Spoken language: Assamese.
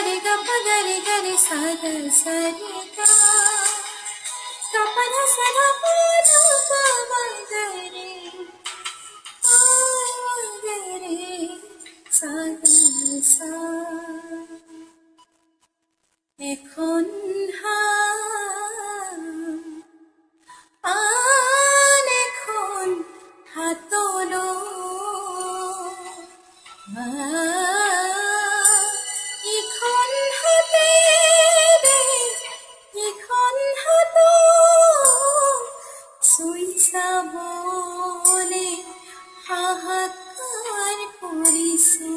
रे ग प ग रे ग रे सा ग स रे ग ग प ध स ध प ध प म ग रे ग रे सा ग सा এখন আন এখন হাতলো ইখন হাতেৰে ইখন হাত চুই চাবলে হাহাকাৰ কৰিছো